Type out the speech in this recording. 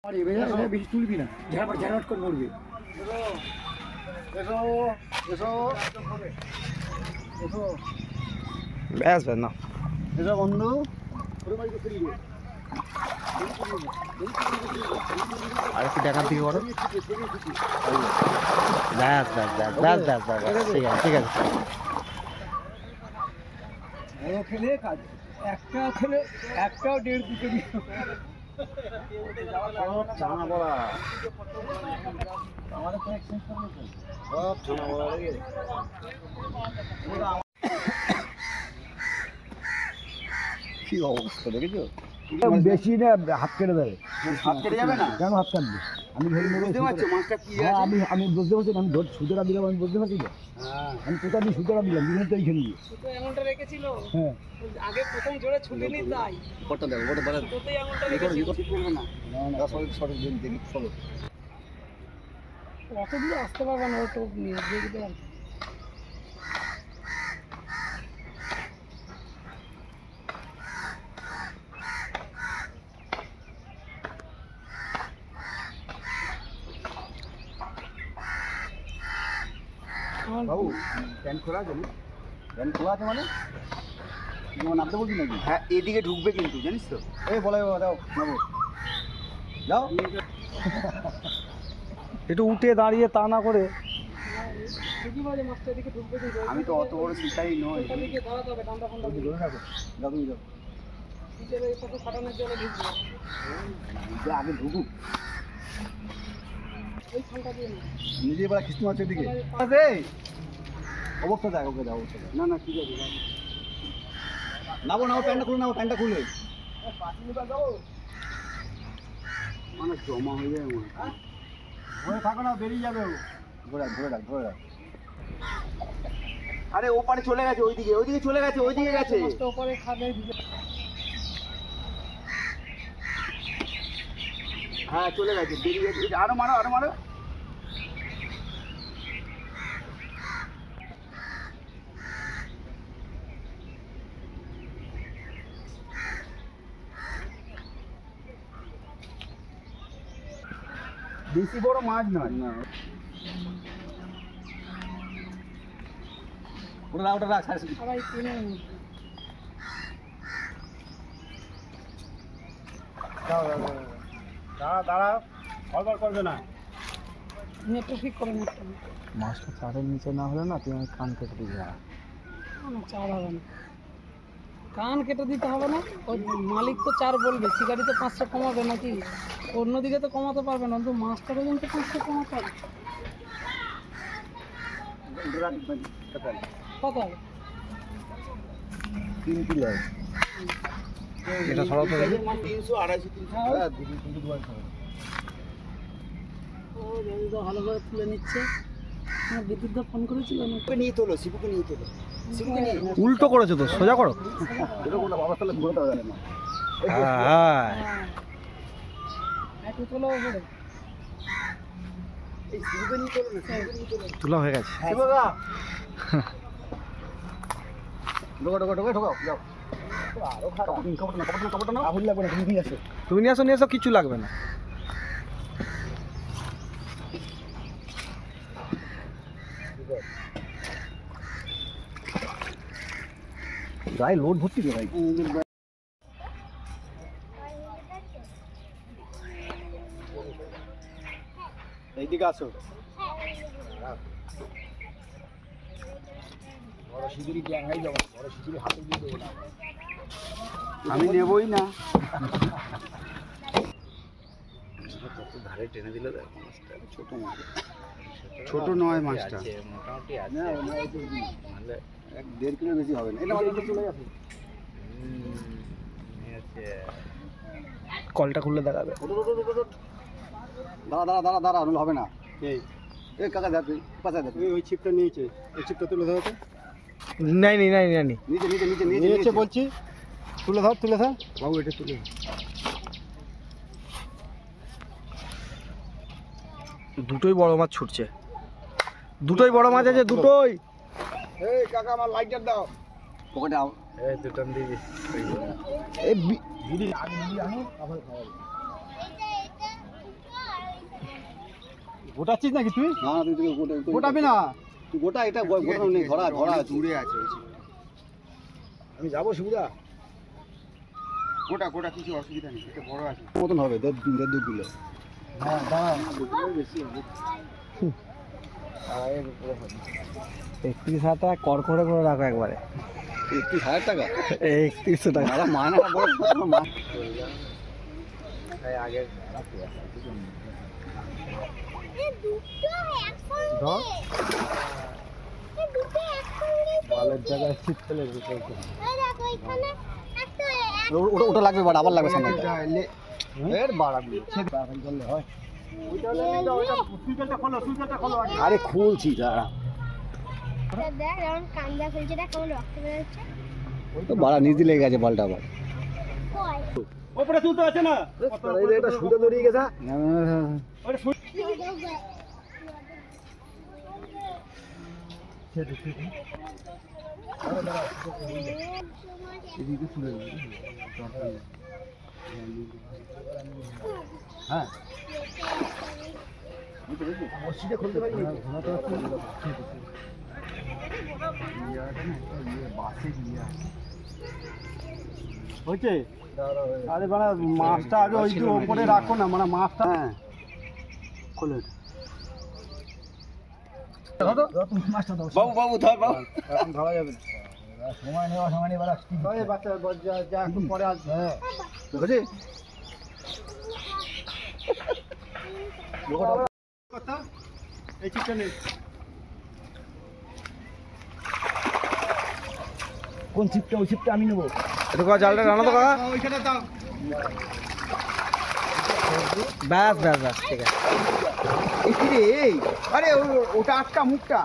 বেশি তুলবি না, ঝাড়াট করে মরবে। ব্যাস ব্যাস না এসো বন্ধু, আর একটু দেখার দিকে করো। ব্যাস ব্যাস ব্যাস ব্যাস ব্যাস ব্যাস ঠিক আছে ঠিক আছে। খেলে কাজ একটা খেলে একটাও 1.5-2 কেজি সব ছানা বড়া, আমাদের তো এক্সচেঞ্জ করবে সব ছানা বড়া লাগে। কি অবস্থা দেখেছো? বেশি না হাত কেটে দেবে। হাত কেটে যাবে না কেন? হাত কাটবে, আমি ধরে নেবো। বুঝতে পারছো মাছটা কি আছে? আমি বুঝতে পারছি, আমি ধর সুতোটা দিলাম, আমি বুঝতে পারছি তো। আমি কোথা দিয়ে সুতোটা দিলাম, দিলাম তো এইখানে দিয়ে সুতো এমনটা রেখেছিল। হ্যাঁ আগে প্রথম জোরে ছুটিনি তাই কত দেবো, কত বাড়া সুতোই এমনটা রেখেছিল। না না সঠিক দিন দেখি চলো। অত দূর আসতে পারবে না, ও টোপ নিয়ে দেখবে আর কি। বাবু প্যান্ট খোলা আছে না? প্যান্ট খোলা আছে মানে তোমার নামতে বলছি নাকি? হ্যাঁ এদিকে ঢুকবে কিন্তু, জানিস তো। এই বলে দাও নামো, যাও। একটু উঠে দাঁড়িয়ে তা না করে। আমি তো অত বড় শিকারি নই। দাঁড়াতে হবে, ডান্ডা ফান্ডা দিয়ে। ধরে রাখো, যাও তুমি যাও। নিজের এই পাশে ফাটানোর জন্য ঢুকবে। আগে ঢুকুক, ওই ফান্ডা দিয়ে না। নিজে এবার খ্রিস্ট মাছের দিকে অবস্থা দেখ, ওকে যাও অবস্থা দেখ। না না ঠিক আছে, নাবো নাও, প্যান্টটা খুলে নাও, প্যান্টটা খুলে মানে জমা হয়ে যায়। ধরে থাকো না, বেরিয়ে যাবে ও। ধরে রাখ ধরে রাখ ধরে রাখ। আরে ও পারে চলে গেছে, ওইদিকে ওইদিকে চলে গেছে, ওইদিকে গেছে। মাছটা উপরে খাবে ভিজে। হ্যাঁ চলে গেছে, বেরিয়ে গেছে। আরো মারো আরো মারো। বেশি বড় মাছ নয় না, ওটা রাখ, ওটা রাখ। সবাই কিনে দাঁড়া দাঁড়া, খড় করবে না। নেটটা ঠিক করে নেটটা। মাছটা চারের নিচে না হলে না তুমি কান কেটে দিবে। না চার হবে না, কান কেটে দিতে হবে না। ওই মালিক তো 4 বলবে, শিকারি তো 500 কমাবে নাকি? অন্যদিকে তো কমাতে পারবে না, কিন্তু মাছটা পর্যন্ত 500 কমাতে হবে। কত হবে? 3 কিলো এটা সরাও তো দেখি। 300 250 300। হ্যাঁ 2 ও যদি তো ভালোভাবে তুলে নিচ্ছে। আমার বিদ্যুৎ ফোন করেছিল না? ওকে নিয়ে তোলো, শিবুকে নিয়ে তোলো, শিবুকে নিয়ে। উল্টো করেছো তো, সোজা করো। এটা কোনো বাবা তাহলে ঘুরে দেওয়া যাবে না। হ্যাঁ একটু তোলো ওপরে। এই শিবুকে নিয়ে তোলো না, শিবুকে নিয়ে তোলো। তোলা হয়ে গেছে। শিবুদা ঢোকা ঢোকা ঢোকা ঢোকাও, যাও। আরো খারাপ, কপটা না আহুল লাগবে না, তুমি নিয়ে আসো। তুমি নিয়ে আসো কিচ্ছু লাগবে না। গায়ে লোড ভর্তি রে ভাই। এইদিকে আসো। বড় শিগগিরি গ্যাঙ্গাই যাবো, বড় শিগগিরি হাতে দিয়ে দেবো না, আমি নেবই না। কত ধারে টেনে দিলে দেখ মাছটা, ছোট মাছ, ছোট নয় মাছটা, মোটামুটি আছে। না 1.5 কিলো বেশি হবে না। এটা মাছটা চলে যাবে। কলটা খুললে দেখাবে। দাঁড়া দাঁড়া দাঁড়া দাঁড়া, হবে না। এই কাকা দেখ, পাশে দেখ, ওই ছিপটা নিয়েছে, ওই ছিপটা তুলে ধরো তো। নাই নিচে নিচে নিচে নিচে বলছি, তুলে ধর বাবু, এটা তুলে দুটোই বড় মাছ ছুটছে, দুটোই বড় মাছ আছে, দুটোই। এই কাকা আমার লাইটার দাও, পকেটে আও। এই দুটান দিবি, এই বিড়ি আগে বিড়ি আনো, আবার খাওয়াবো। গোটাচ্ছিস নাকি তুই? না তুই গোটাবি না। তুই গোটা, এটা গোটানো নেই, ধরা ধরা আছে। দূরে আছে আমি যাবো সুবিধা গোটা গোটা কিছু অসুবিধা নেই, এটা বড় আছে। মতন হবে 1.5 কিলো। হ্যাঁ দাঁড়া 31,000 টাকা কর করে রাখো একবারে। 31,000 টাকা? 3100 টাকা। দাদা মায়না বড় মা। বালের জায়গায় শীত ফেলে ওটা লাগবে, বাট আবার লাগবে সামনে। এর বাড়াবি করলে হয়। আরে খুলছি দাঁড়া। দেখ এমন কান্দা ফেলছে, দেখ কেমন রক্ত বেরোচ্ছে। ওই তো বাড়া নিজ লেগে গেছে বলটা আবার। কই ওপরে তুলতে আছে না, এটা সুদে দড়িয়ে গেছে। হ্যাঁ মসজিদে খুলতে পারি না। হয়েছে? আরে বাড়া মাছটা আগে ওই ওপরে রাখো না, মানে মাছটা। হ্যাঁ খোলে মাছটা দাও। বাবু বাবু ধর বাবু। এখন ধরা যাবে না, সময় নেওয়া সময় নেই বাড়া। বাচ্চা যা একটু পরে আসবে। হ্যাঁ বুঝলি কথা এই চিপটা নেই। কোন চিপটা? ওই চিপটা আমি নেবো। একটু কাকা জালটা রান্না তো কাকা। ওইখানে দাও। ব্যাস ব্যাস ব্যাস ঠিক আছে। এই আরে ওটা আটকা মুখটা।